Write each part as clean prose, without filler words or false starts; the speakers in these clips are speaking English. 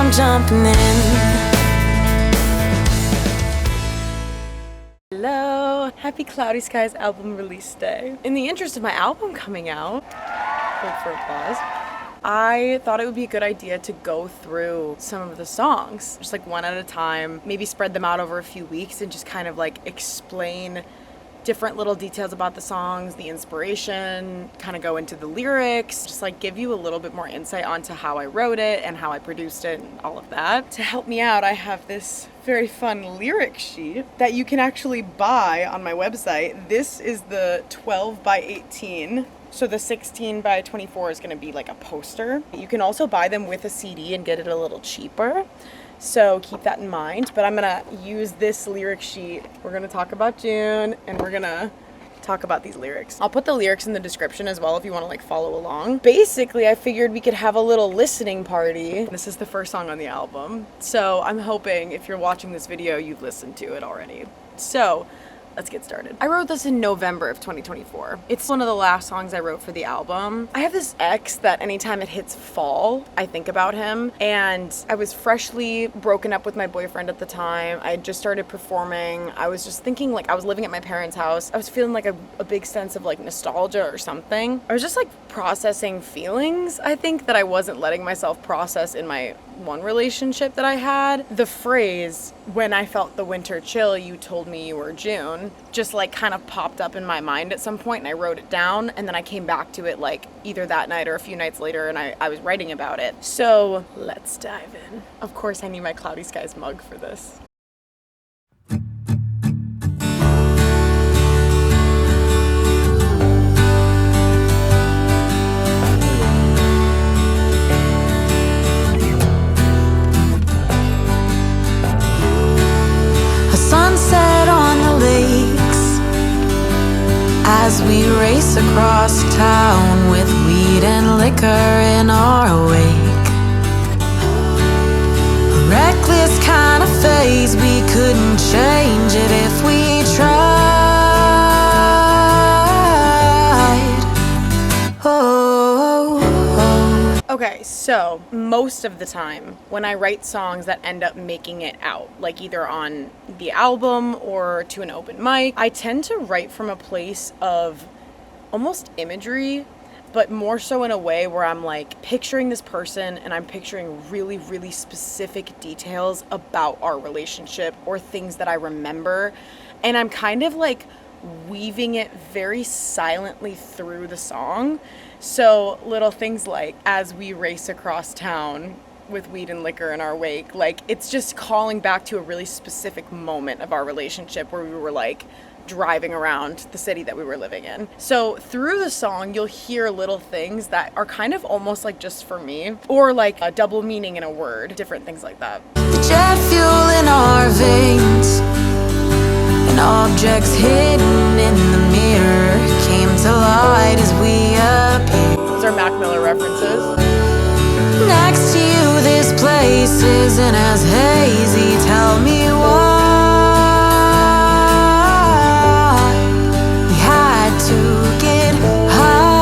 I'm jumping in. Hello, happy Cloudy Skies album release day. In the interest of my album coming out, hold for applause, I thought it would be a good idea to go through some of the songs, just like one at a time, maybe spread them out over a few weeks and just kind of like explain different little details about the songs, the inspiration, kind of go into the lyrics, just like give you a little bit more insight onto how I wrote it and how I produced it and all of that. To help me out, I have this very fun lyric sheet that you can actually buy on my website. This is the 12 by 18. So the 16 by 24 is going to be like a poster. You can also buy them with a CD and get it a little cheaper. So keep that in mind. But I'm going to use this lyric sheet. We're going to talk about June and we're going to talk about these lyrics. I'll put the lyrics in the description as well if you want to like follow along. Basically, I figured we could have a little listening party. This is the first song on the album. So I'm hoping if you're watching this video, you've listened to it already. So let's get started. I wrote this in November of 2024. It's one of the last songs I wrote for the album. I have this ex that anytime it hits fall, I think about him. And I was freshly broken up with my boyfriend at the time. I had just started performing. I was just thinking like I was living at my parents' house. I was feeling like a big sense of like nostalgia or something. I was just like processing feelings, I think, that I wasn't letting myself process in my one relationship that I had. The phrase, "when I felt the winter chill, you told me you were June," just like kind of popped up in my mind at some point and I wrote it down, and then I came back to it like either that night or a few nights later and I was writing about it. So let's dive in. Of course I need my Cloudy Skies mug for this. Sunset on the lakes as we race across town with weed and liquor in our wake. A reckless kind of phase, we couldn't change it if we tried. Okay, so most of the time when I write songs that end up making it out, like either on the album or to an open mic, I tend to write from a place of almost imagery, but more so in a way where I'm like picturing this person and I'm picturing really, really specific details about our relationship or things that I remember. And I'm kind of like weaving it very silently through the song. So little things like, as we race across town with weed and liquor in our wake, like it's just calling back to a really specific moment of our relationship where we were like driving around the city that we were living in. So through the song, you'll hear little things that are kind of almost like just for me, or like a double meaning in a word, different things like that. The jet fuel in our veins and objects hidden in the mirror came to light as we appeared. Those are Mac Miller references. Next to you, this place isn't as hazy. Tell me why we had to get high.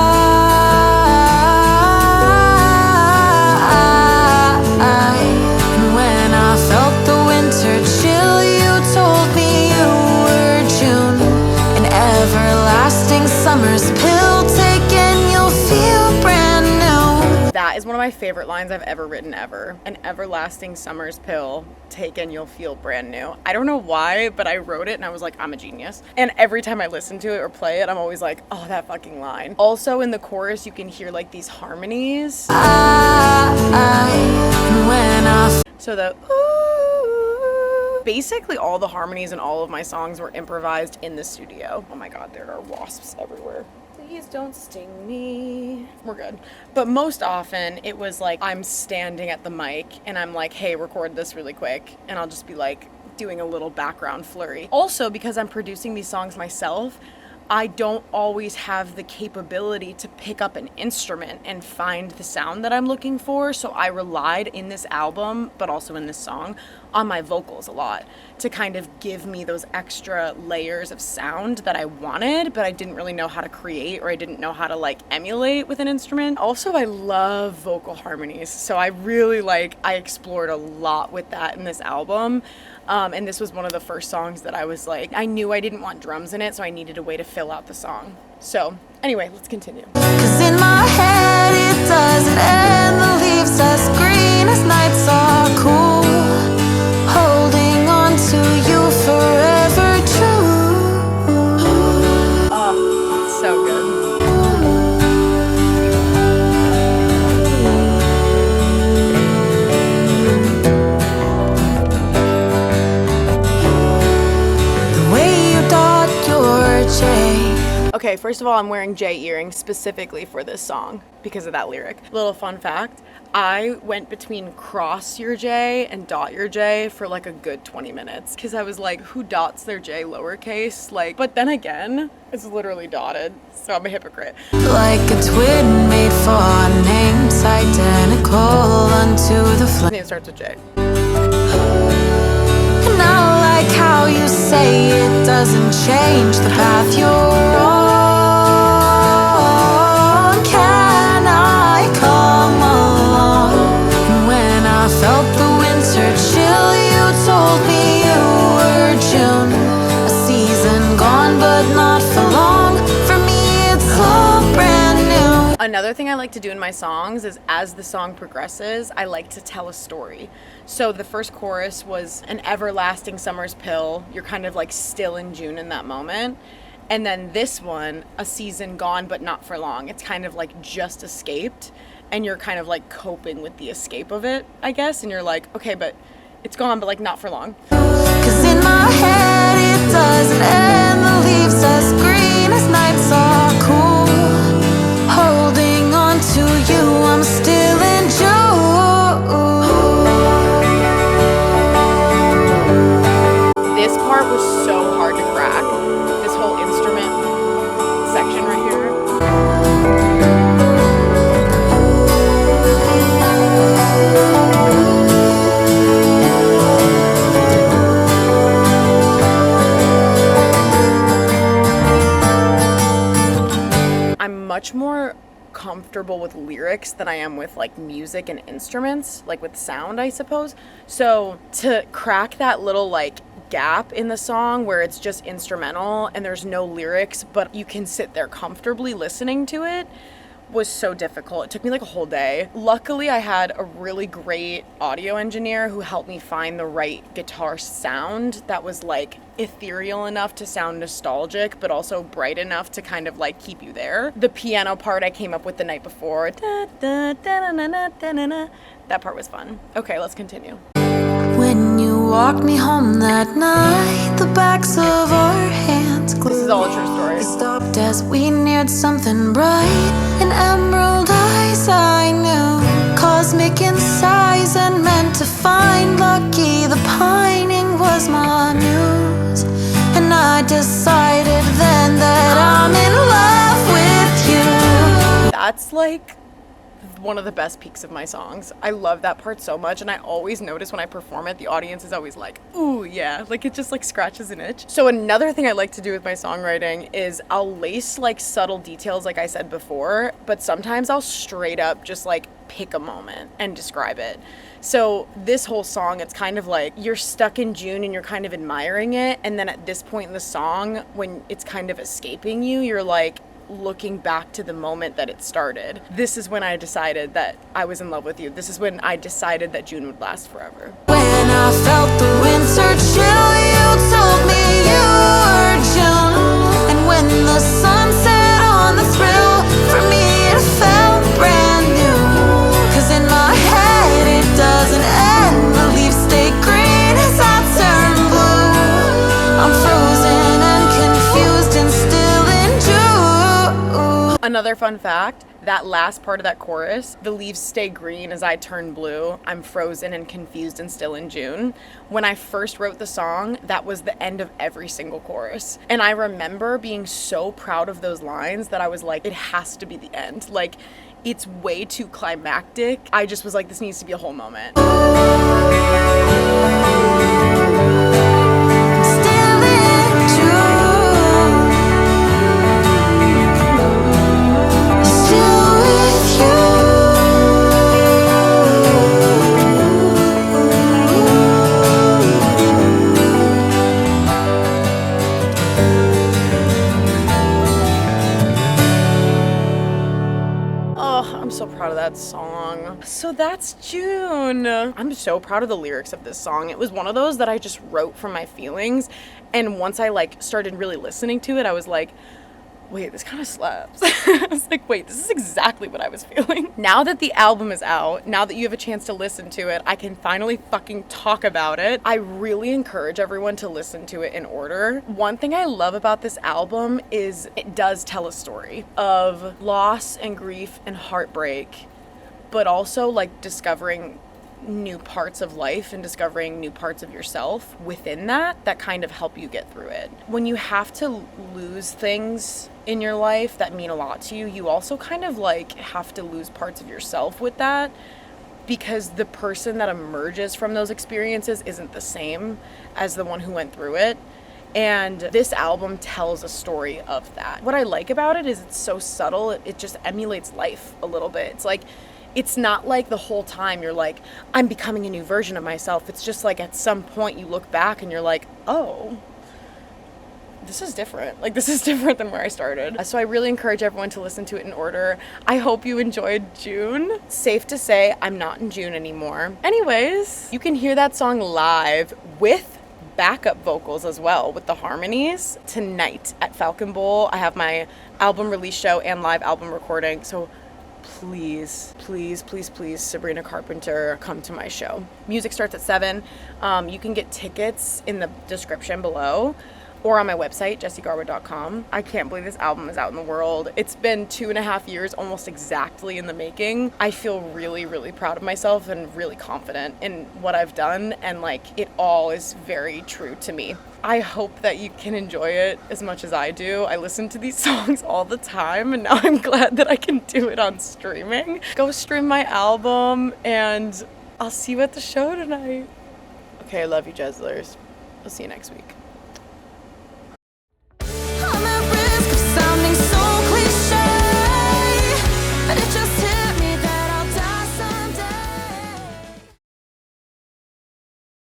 And when I felt the winter chill, you told me you were June. An everlasting summer's pill taken, you'll feel brand new. That is one of my favorite lines I've ever written ever. An everlasting summer's pill taken, you'll feel brand new. I don't know why, but I wrote it and I was like, I'm a genius. And every time I listen to it or play it, I'm always like, oh, that fucking line. Also in the chorus, you can hear like these harmonies. When I So the ooh, basically all the harmonies in all of my songs were improvised in the studio. Oh my God, there are wasps everywhere. Please don't sting me. We're good. But most often it was like I'm standing at the mic and I'm like, hey, record this really quick. And I'll just be like doing a little background flurry. Also, because I'm producing these songs myself, I don't always have the capability to pick up an instrument and find the sound that I'm looking for. So I relied in this album, but also in this song, on my vocals a lot to kind of give me those extra layers of sound that I wanted, but I didn't really know how to create, or I didn't know how to like emulate with an instrument. Also, I love vocal harmonies, so I explored a lot with that in this album. And this was one of the first songs that I was like, I knew I didn't want drums in it, so I needed a way to fill out the song. So anyway, let's continue. 'Cause in my head it doesn't end, the leaves as green as nights are cool, holding on to you forever true. Oh, it's so good. The way you dot your J. Okay, first of all, I'm wearing J earrings specifically for this song because of that lyric. Little fun fact, I went between cross your J and dot your J for like a good 20 minutes because I was like, who dots their J lowercase? Like, but then again, it's literally dotted, so I'm a hypocrite. Like a twin made for names identical unto the flame. Name starts with J. And I like how you say it doesn't change the path you're on. Can I come along? And when I felt the winter chill, you told me you were June. A season gone, but not for long. For me, it's all brand new. Another thing I like to do in my songs is as the song progresses, I like to tell a story. So the first chorus was an everlasting summer's pill. You're kind of like still in June in that moment. And then this one, a season gone but not for long. It's kind of like just escaped, and you're kind of like coping with the escape of it, I guess. And you're like, okay, but it's gone, but like not for long. 'Cause in my head it doesn't end, the leaves as green as nights are cool, holding on to you, I'm still in June. This part was so hard to crack. This whole instrument section right here. I'm much more comfortable with lyrics than I am with like music and instruments, like with sound, I suppose. So to crack that little like gap in the song where it's just instrumental and there's no lyrics, but you can sit there comfortably listening to it, was so difficult. It took me like a whole day. Luckily, I had a really great audio engineer who helped me find the right guitar sound that was like ethereal enough to sound nostalgic, but also bright enough to kind of like keep you there. The piano part I came up with the night before. That part was fun. Okay, let's continue. When you walked me home that night, the backs of our hands This is all a true story. stopped as we neared something bright. In emerald eyes I knew, cosmic in size and meant to find. Lucky the pining was my muse, and I decided then that I'm in love with you. That's like one of the best peaks of my songs. I love that part so much, and I always notice when I perform it, the audience is always like, ooh, yeah, like it just like scratches an itch. So another thing I like to do with my songwriting is I'll lace like subtle details like I said before, but sometimes I'll straight up just like pick a moment and describe it. So this whole song, it's kind of like you're stuck in June and you're kind of admiring it, and then at this point in the song, when it's kind of escaping you, you're like looking back to the moment that it started. This is when I decided that I was in love with you. This is when I decided that June would last forever. When I felt the winter chill, you told me you were June. And when the sun set on the thrill, for me it felt brand new. 'Cause in my head it doesn't end, the leaves stay green as I turn blue. I'm frozen and confused and still in June. Another fun fact, that last part of that chorus, the leaves stay green as I turn blue, I'm frozen and confused and still in June. When I first wrote the song, that was the end of every single chorus. And I remember being so proud of those lines that I was like, it has to be the end. Like, it's way too climactic. I just was like, this needs to be a whole moment. song. So that's June. I'm so proud of the lyrics of this song. It was one of those that I just wrote from my feelings, and once I like started really listening to it, I was like, wait, this kind of slaps. I was like, wait, this is exactly what I was feeling. Now that the album is out, now that you have a chance to listen to it, I can finally fucking talk about it. I really encourage everyone to listen to it in order. One thing I love about this album is it does tell a story of loss and grief and heartbreak, but also like discovering new parts of life and discovering new parts of yourself within that kind of help you get through it. When you have to lose things in your life that mean a lot to you, you also kind of like have to lose parts of yourself with that, because the person that emerges from those experiences isn't the same as the one who went through it. And this album tells a story of that. What I like about it is it's so subtle. It just emulates life a little bit. It's like, it's not like the whole time you're like, I'm becoming a new version of myself. It's just like at some point you look back and you're like, oh, this is different. Like, this is different than where I started. So I really encourage everyone to listen to it in order. I hope you enjoyed June. Safe to say, I'm not in June anymore. Anyways, you can hear that song live with backup vocals as well, with the harmonies, tonight at Falcon Bowl. I have my album release show and live album recording. So please, please, please, please, Sabrina Carpenter, come to my show. Music starts at 7. You can get tickets in the description below or on my website, jessiegarwood.com. I can't believe this album is out in the world. It's been 2.5 years, almost exactly, in the making. I feel really, really proud of myself and really confident in what I've done, and like it all is very true to me. I hope that you can enjoy it as much as I do. I listen to these songs all the time, and now I'm glad that I can do it on streaming. Go stream my album, and I'll see you at the show tonight. Okay, I love you, Jezzlers. I'll see you next week.